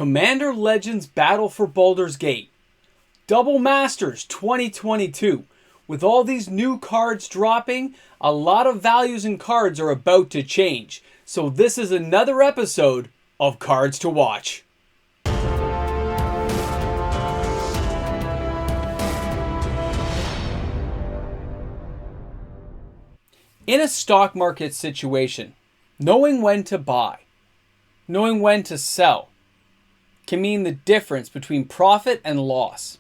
Commander Legends Battle for Baldur's Gate, Double Masters 2022. With all these new cards dropping, a lot of values in cards are about to change. So this is another episode of Cards to Watch. In a stock market situation, knowing when to buy, knowing when to sell, can mean the difference between profit and loss.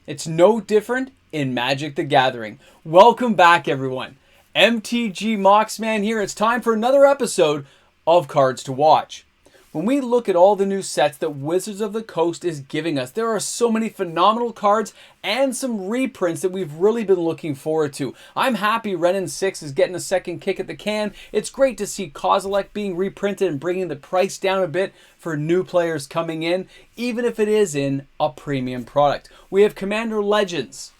It's no different in Magic the Gathering. Welcome back, everyone. MTG Moxman here. It's time for another episode of Cards to Watch. When we look at all the new sets that Wizards of the Coast is giving us, there are so many phenomenal cards and some reprints that we've really been looking forward to. I'm happy Wrenn and Six is getting a second kick at the can. It's great to see Kazilek being reprinted and bringing the price down a bit for new players coming in, even if it is in a premium product. We have Commander Legends,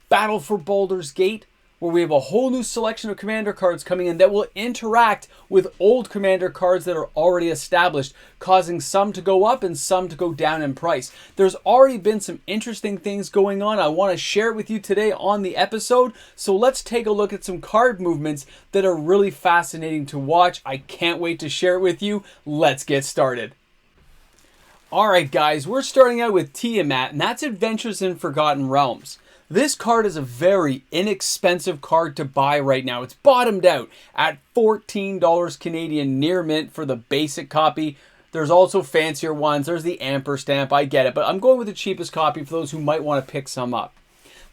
Battle for Baldur's Gate, where we have a whole new selection of Commander cards coming in that will interact with old Commander cards that are already established, causing some to go up and some to go down in price. There's already been some interesting things going on. I want to share it with you today on the episode. So let's take a look at some card movements that are really fascinating to watch. I can't wait to share it with you. Let's get started. Alright guys, we're starting out with Tiamat, and that's Adventures in Forgotten Realms. This card is a very inexpensive card to buy right now. It's bottomed out at $14 Canadian near mint for the basic copy. There's also fancier ones. There's the Amper stamp. I get it, but I'm going with the cheapest copy for those who might want to pick some up.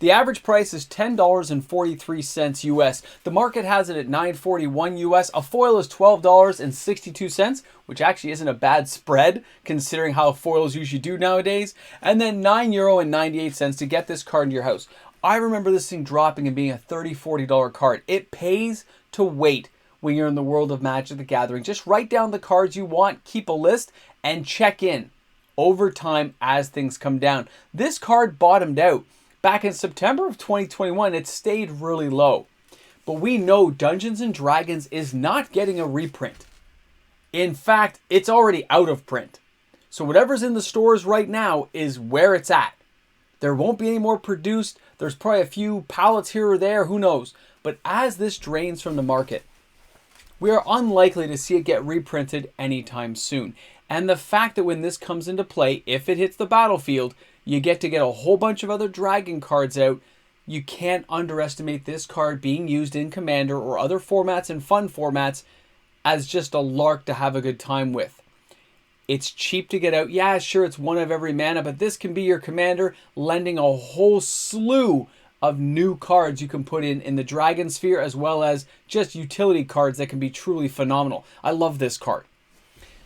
The average price is $10.43 US. The market has it at $9.41 US. A foil is $12.62, which actually isn't a bad spread considering how foils usually do nowadays. And then €9.98 to get this card in your house. I remember this thing dropping and being a $30, $40 card. It pays to wait when you're in the world of Magic the Gathering. Just write down the cards you want, keep a list, and check in over time as things come down. This card bottomed out back in September of 2021. It stayed really low. But we know Dungeons & Dragons is not getting a reprint. In fact, it's already out of print. So whatever's in the stores right now is where it's at. There won't be any more produced. There's probably a few pallets here or there, who knows. But as this drains from the market, we are unlikely to see it get reprinted anytime soon. And the fact that when this comes into play, if it hits the battlefield, you get to get a whole bunch of other Dragon cards out. You can't underestimate this card being used in Commander or other formats and fun formats as just a lark to have a good time with. It's cheap to get out. Yeah, sure, it's one of every mana, but this can be your Commander, lending a whole slew of new cards you can put in the Dragon sphere, as well as just utility cards that can be truly phenomenal. I love this card.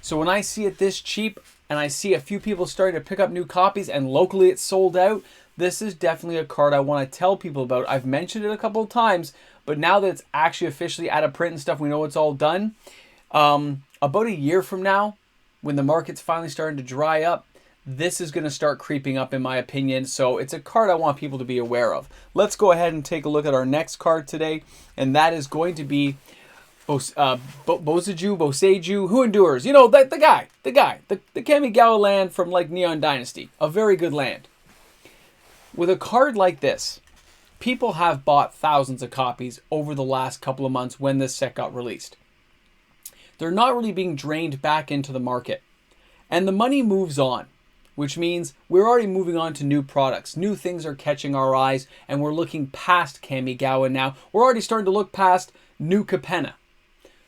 So when I see it this cheap, and I see a few people starting to pick up new copies, and locally it's sold out, this is definitely a card I want to tell people about. I've mentioned it a couple of times, but now that it's actually officially out of print and stuff, we know it's all done. About a year from now, when the market's finally starting to dry up, this is going to start creeping up in my opinion. So it's a card I want people to be aware of. Let's go ahead and take a look at our next card today, and that is going to be Boseiju, who endures. You know, the guy, the Kamigawa land from like Neon Dynasty. A very good land. With a card like this, people have bought thousands of copies over the last couple of months when this set got released. They're not really being drained back into the market. And the money moves on, which means we're already moving on to new products. New things are catching our eyes, and we're looking past Kamigawa now. We're already starting to look past New Capenna.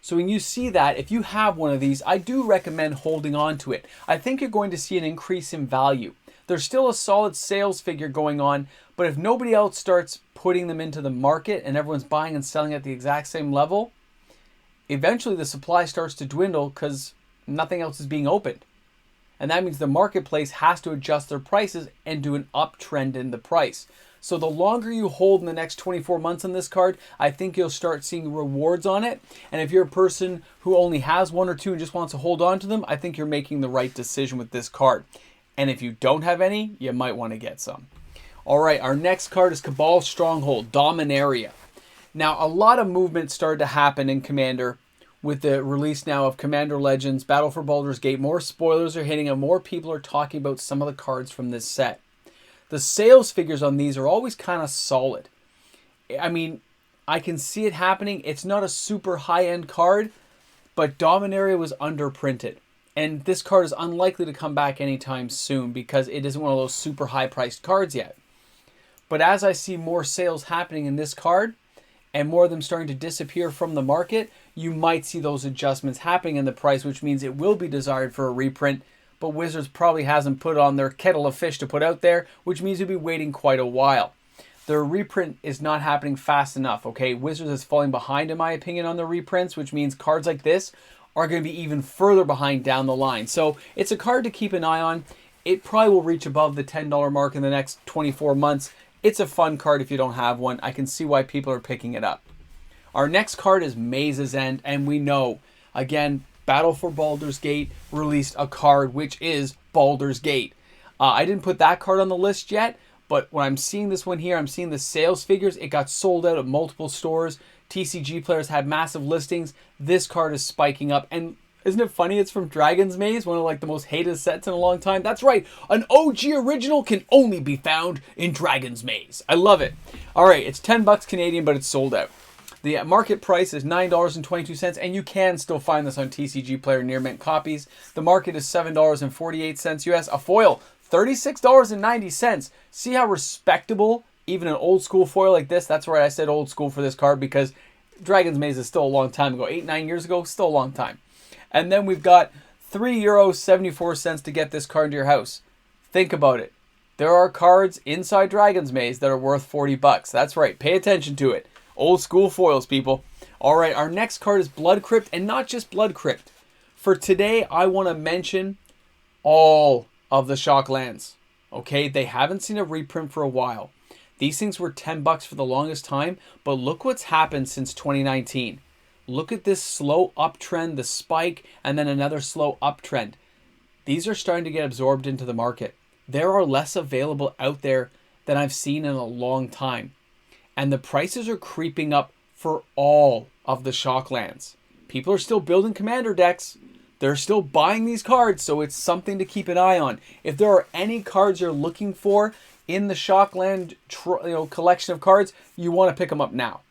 So when you see that, if you have one of these, I do recommend holding on to it. I think you're going to see an increase in value. There's still a solid sales figure going on, but if nobody else starts putting them into the market and everyone's buying and selling at the exact same level, eventually the supply starts to dwindle because nothing else is being opened. And that means the marketplace has to adjust their prices and do an uptrend in the price. So the longer you hold in the next 24 months on this card, I think you'll start seeing rewards on it. And if you're a person who only has one or two and just wants to hold on to them, I think you're making the right decision with this card. And if you don't have any, you might want to get some. All right, our next card is Cabal Stronghold, Dominaria. Now, a lot of movement started to happen in Commander with the release now of Commander Legends, Battle for Baldur's Gate, more spoilers are hitting and more people are talking about some of the cards from this set. The sales figures on these are always kind of solid. I mean, I can see it happening. It's not a super high-end card, but Dominaria was underprinted. And this card is unlikely to come back anytime soon because it isn't one of those super high-priced cards yet. But as I see more sales happening in this card, and more of them starting to disappear from the market, you might see those adjustments happening in the price, which means it will be desired for a reprint, but Wizards probably hasn't put on their kettle of fish to put out there, which means you'll be waiting quite a while. Their reprint is not happening fast enough, okay? Wizards is falling behind, in my opinion, on the reprints, which means cards like this are going to be even further behind down the line. So it's a card to keep an eye on. It probably will reach above the $10 mark in the next 24 months. It's a fun card if you don't have one. I can see why people are picking it up. Our next card is Maze's End, and we know, again, Battle for Baldur's Gate released a card which is Baldur's Gate. I didn't put that card on the list yet, but when I'm seeing this one here, I'm seeing the sales figures. It got sold out at multiple stores. TCG players had massive listings. This card is spiking up, and isn't it funny? It's from Dragon's Maze, one of like the most hated sets in a long time. That's right. An OG original can only be found in Dragon's Maze. I love it. All right, it's 10 bucks Canadian, but it's sold out. The market price is $9.22, and you can still find this on TCG Player near mint copies. The market is $7.48 US. A foil, $36.90. See how respectable even an old school foil like this? That's right, I said old school for this card because Dragon's Maze is still a long time ago. 8-9 years ago, still a long time. And then we've got €3.74 to get this card into your house. Think about it. There are cards inside Dragon's Maze that are worth 40 bucks. That's right. Pay attention to it. Old school foils, people. All right, our next card is Blood Crypt, and not just Blood Crypt. For today, I want to mention all of the Shock lands. Okay, they haven't seen a reprint for a while. These things were 10 bucks for the longest time, but look what's happened since 2019. Look at this slow uptrend, the spike, and then another slow uptrend. These are starting to get absorbed into the market. There are less available out there than I've seen in a long time. And the prices are creeping up for all of the Shock lands. People are still building Commander decks. They're still buying these cards, so it's something to keep an eye on. If there are any cards you're looking for in the Shockland collection of cards, you want to pick them up now.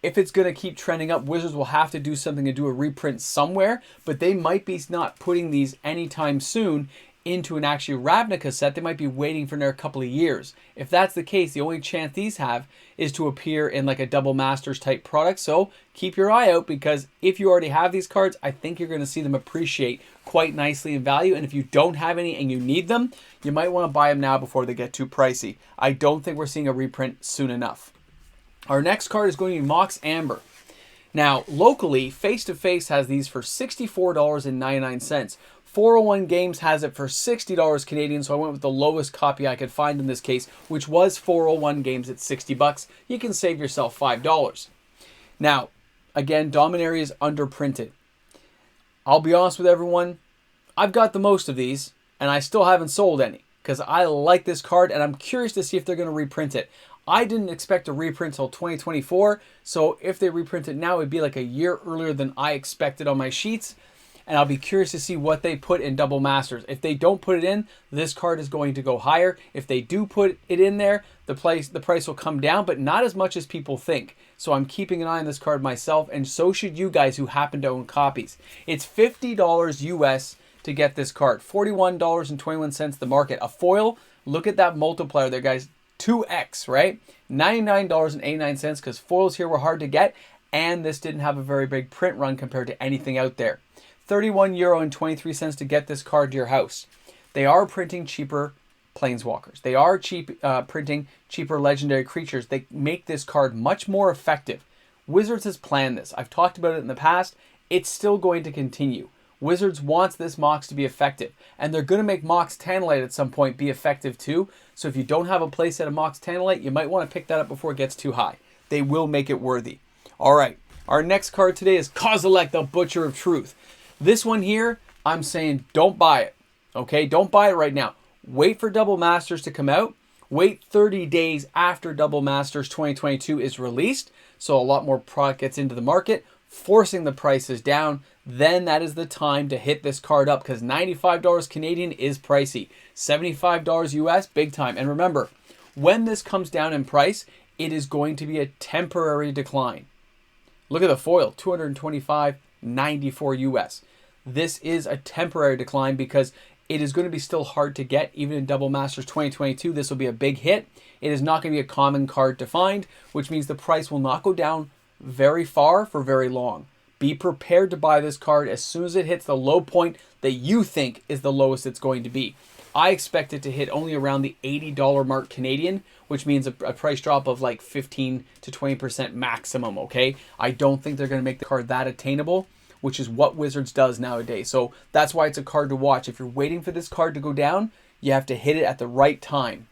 If it's going to keep trending up, Wizards will have to do something to do a reprint somewhere, but they might be not putting these anytime soon into an actual Ravnica set. They might be waiting for another couple of years. If that's the case, the only chance these have is to appear in like a Double Masters type product. So keep your eye out, because if you already have these cards, I think you're going to see them appreciate quite nicely in value. And if you don't have any and you need them, you might want to buy them now before they get too pricey. I don't think we're seeing a reprint soon enough. Our next card is going to be Mox Amber. Now, locally, Face to Face has these for $64.99. 401 Games has it for $60 Canadian, so I went with the lowest copy I could find in this case, which was 401 Games at 60 bucks. You can save yourself $5. Now, again, Dominaria is underprinted. I'll be honest with everyone, I've got the most of these, and I still haven't sold any, because I like this card, and I'm curious to see if they're going to reprint it. I didn't expect a reprint until 2024, so if they reprint it now, it'd be like a year earlier than I expected on my sheets. And I'll be curious to see what they put in Double Masters. If they don't put it in, this card is going to go higher. If they do put it in there, the price will come down, but not as much as people think. So I'm keeping an eye on this card myself, and so should you guys who happen to own copies. It's $50 US to get this card. $41.21 the market. A foil, look at that multiplier there, guys. 2x, right? $99.89, because foils here were hard to get, and this didn't have a very big print run compared to anything out there. €31.23 to get this card to your house. They are printing cheaper planeswalkers. They are printing cheaper legendary creatures. They make this card much more effective. Wizards has planned this. I've talked about it in the past. It's still going to continue. Wizards wants this Mox to be effective, and they're going to make Mox Tantalite at some point be effective too. So if you don't have a playset of Mox Tantalite, you might want to pick that up before it gets too high. They will make it worthy. All right, our next card today is Kazilek, the Butcher of Truth. This one here, I'm saying don't buy it. Okay, don't buy it right now. Wait for Double Masters to come out. Wait 30 days after Double Masters 2022 is released, so a lot more product gets into the market. forcing the prices down, then that is the time to hit this card up, because $95 Canadian is pricey. $75 US, big time. And remember, when this comes down in price, it is going to be a temporary decline. Look at the foil, $225.94 US. This is a temporary decline because it is going to be still hard to get. Even in Double Masters 2022, this will be a big hit. It is not going to be a common card to find, which means the price will not go down very far for very long. Be prepared to buy this card as soon as it hits the low point that you think is the lowest it's going to be. I expect it to hit only around the $80 mark Canadian, which means a price drop of like 15 to 20% maximum, okay? I don't think they're going to make the card that attainable, which is what Wizards does nowadays. So that's why it's a card to watch. If you're waiting for this card to go down, you have to hit it at the right time.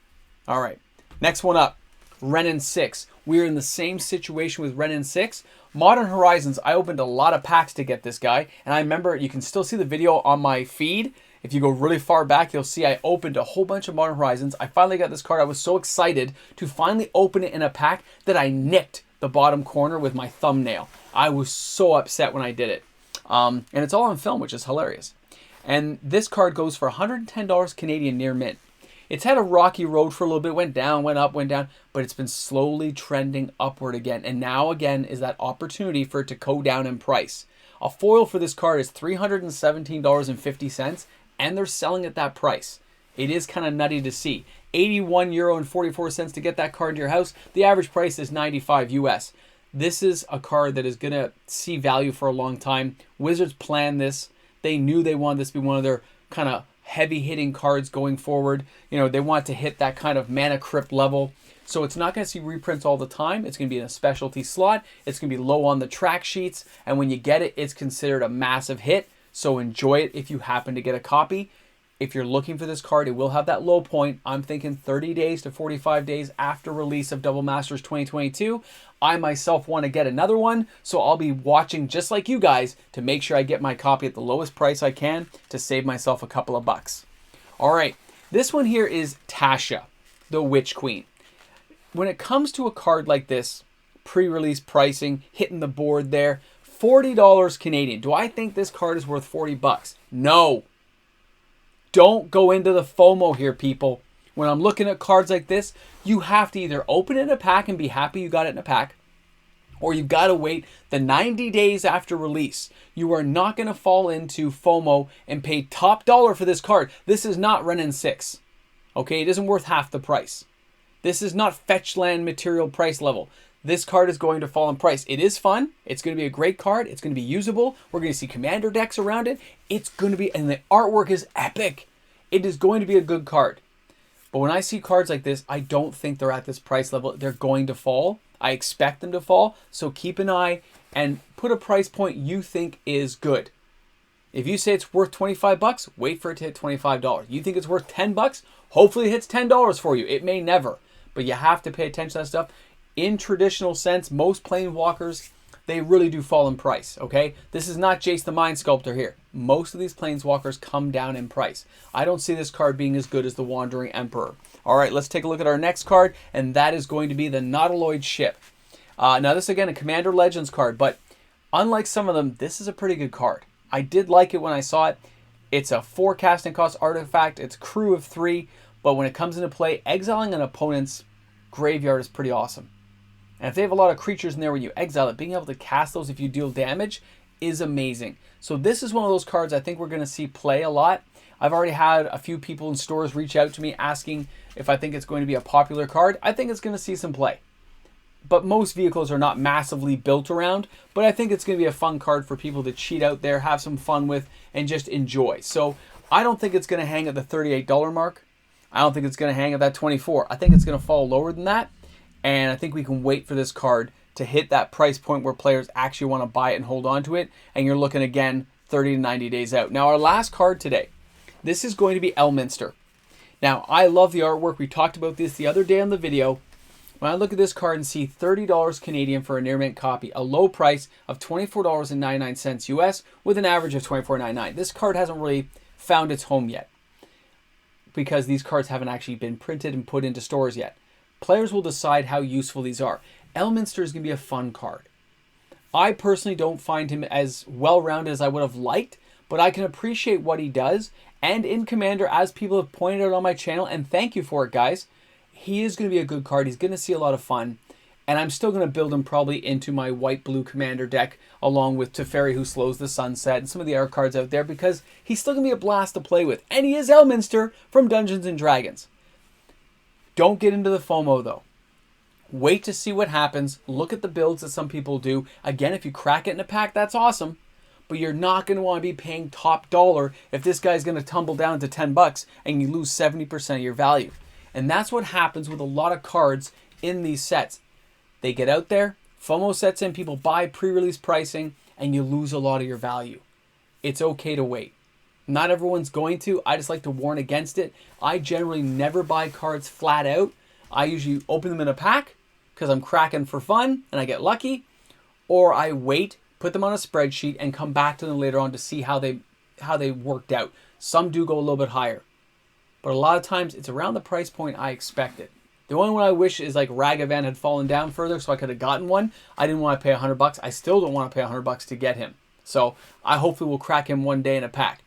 All right, next one up, Wrenn and Six. We're in the same situation with Wrenn and Six. Modern Horizons, I opened a lot of packs to get this guy, and I remember, you can still see the video on my feed. If you go really far back, you'll see I opened a whole bunch of Modern Horizons. I finally got this card. I was so excited to finally open it in a pack that I nicked the bottom corner with my thumbnail. I was so upset when I did it. And it's all on film, which is hilarious. And this card goes for $110 Canadian near mint. It's had a rocky road for a little bit, went down, went up, went down, but it's been slowly trending upward again. And now again is that opportunity for it to go down in price. A foil for this card is $317.50, and they're selling at that price. It is kind of nutty to see. €81.44 to get that card to your house. The average price is $95 US. This is a card that is going to see value for a long time. Wizards planned this. They knew they wanted this to be one of their kind of heavy-hitting cards going forward. You know, they want to hit that kind of mana crypt level. So it's not going to see reprints all the time. It's going to be in a specialty slot. It's going to be low on the track sheets. And when you get it, it's considered a massive hit. So enjoy it if you happen to get a copy. If you're looking for this card, it will have that low point. I'm thinking 30 days to 45 days after release of Double Masters 2022. I myself want to get another one, so I'll be watching just like you guys to make sure I get my copy at the lowest price I can to save myself a couple of bucks. All right, this one here is Tasha, the Witch Queen. When it comes to a card like this, pre-release pricing, hitting the board there, $40 Canadian. Do I think this card is worth 40 bucks? No. Don't go into the FOMO here, people. When I'm looking at cards like this, you have to either open it in a pack and be happy you got it in a pack, or you've got to wait the 90 days after release. You are not going to fall into FOMO and pay top dollar for this card. This is not Wrenn and Six. Okay, it isn't worth half the price. This is not fetch land material price level. This card is going to fall in price. It is fun. It's going to be a great card. It's going to be usable. We're going to see commander decks around it. It's going to be, and the artwork is epic. It is going to be a good card. But when I see cards like this, I don't think they're at this price level. They're going to fall. I expect them to fall. So keep an eye and put a price point you think is good. If you say it's worth 25 bucks, wait for it to hit $25. You think it's worth 10 bucks? Hopefully it hits $10 for you. It may never, but you have to pay attention to that stuff. In traditional sense, most planeswalkers, they really do fall in price, okay? This is not Jace the Mind Sculptor here. Most of these planeswalkers come down in price. I don't see this card being as good as the Wandering Emperor. All right, let's take a look at our next card, and that is going to be the Nautiloid Ship. Now this, again, a Commander Legends card, but unlike some of them, this is a pretty good card. I did like it when I saw it. It's a 4 casting cost artifact. It's crew of 3, but when it comes into play, exiling an opponent's graveyard is pretty awesome. And if they have a lot of creatures in there when you exile it, being able to cast those if you deal damage is amazing. So this is one of those cards I think we're going to see play a lot. I've already had a few people in stores reach out to me asking if I think it's going to be a popular card. I think it's going to see some play. But most vehicles are not massively built around. But I think it's going to be a fun card for people to cheat out there, have some fun with, and just enjoy. So I don't think it's going to hang at the $38 mark. I don't think it's going to hang at that $24. I think it's going to fall lower than that. And I think we can wait for this card to hit that price point where players actually want to buy it and hold on to it. And you're looking, again, 30 to 90 days out. Now, our last card today, this is going to be Elminster. Now, I love the artwork. We talked about this the other day on the video. When I look at this card and see $30 Canadian for a near mint copy, a low price of $24.99 US with an average of $24.99. This card hasn't really found its home yet because these cards haven't actually been printed and put into stores yet. Players will decide how useful these are. Elminster is going to be a fun card. I personally don't find him as well-rounded as I would have liked, but I can appreciate what he does. And in Commander, as people have pointed out on my channel, and thank you for it, guys, he is going to be a good card. He's going to see a lot of fun. And I'm still going to build him probably into my white-blue Commander deck, along with Teferi, who slows the sunset, and some of the other cards out there, because he's still going to be a blast to play with. And he is Elminster from Dungeons & Dragons. Don't get into the FOMO, though. Wait to see what happens. Look at the builds that some people do. Again, if you crack it in a pack, that's awesome. But you're not going to want to be paying top dollar if this guy's going to tumble down to 10 bucks and you lose 70% of your value. And that's what happens with a lot of cards in these sets. They get out there, FOMO sets in, people buy pre-release pricing, and you lose a lot of your value. It's okay to wait. Not everyone's going to. I just like to warn against it. I generally never buy cards flat out. I usually open them in a pack because I'm cracking for fun and I get lucky. Or I wait, put them on a spreadsheet, and come back to them later on to see how they worked out. Some do go a little bit higher. But a lot of times it's around the price point I expected. The only one I wish is like Ragavan had fallen down further so I could have gotten one. I didn't want to pay $100. I still don't want to pay $100 to get him. So I hopefully will crack him one day in a pack.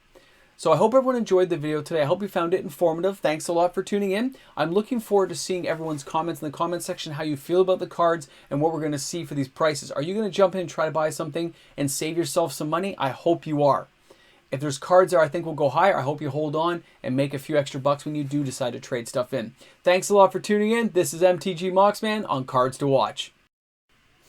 So I hope everyone enjoyed the video today. I hope you found it informative. Thanks a lot for tuning in. I'm looking forward to seeing everyone's comments in the comment section, how you feel about the cards and what we're going to see for these prices. Are you going to jump in and try to buy something and save yourself some money? I hope you are. If there's cards there I think will go higher, I hope you hold on and make a few extra bucks when you do decide to trade stuff in. Thanks a lot for tuning in. This is MTG Moxman on Cards to Watch.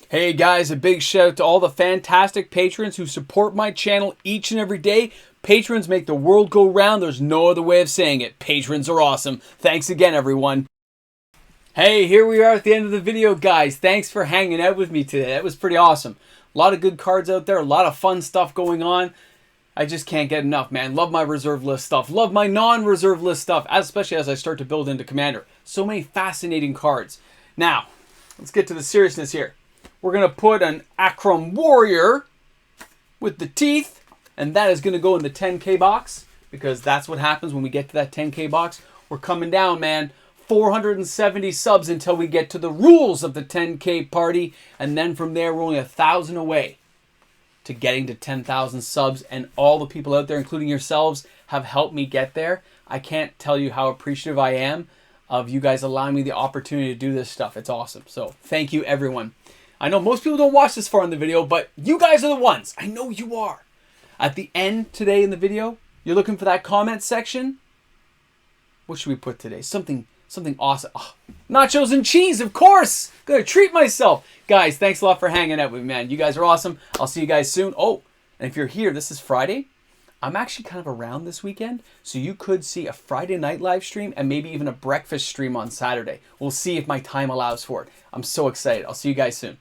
Hey guys, a big shout out to all the fantastic patrons who support my channel each and every day. Patrons make the world go round. There's no other way of saying it. Patrons are awesome. Thanks again, everyone. Hey, here we are at the end of the video, guys. Thanks for hanging out with me today. That was pretty awesome. A lot of good cards out there. A lot of fun stuff going on. I just can't get enough, man. Love my reserve list stuff. Love my non-reserve list stuff, especially as I start to build into Commander. So many fascinating cards. Now, let's get to the seriousness here. We're going to put an Akram Warrior with the teeth, and that is going to go in the 10K box, because that's what happens when we get to that 10K box. We're coming down, man. 470 subs until we get to the rules of the 10K party, and then from there, we're only 1,000 away to getting to 10,000 subs, and all the people out there, including yourselves, have helped me get there. I can't tell you how appreciative I am of you guys allowing me the opportunity to do this stuff. It's awesome. So thank you, everyone. I know most people don't watch this far in the video, but you guys are the ones. I know you are. At the end today in the video, you're looking for that comment section. What should we put today? Something awesome. Oh, nachos and cheese, of course. Gonna treat myself. Guys, thanks a lot for hanging out with me, man. You guys are awesome. I'll see you guys soon. Oh, and if you're here, this is Friday. I'm actually kind of around this weekend, so you could see a Friday night live stream and maybe even a breakfast stream on Saturday. We'll see if my time allows for it. I'm so excited. I'll see you guys soon.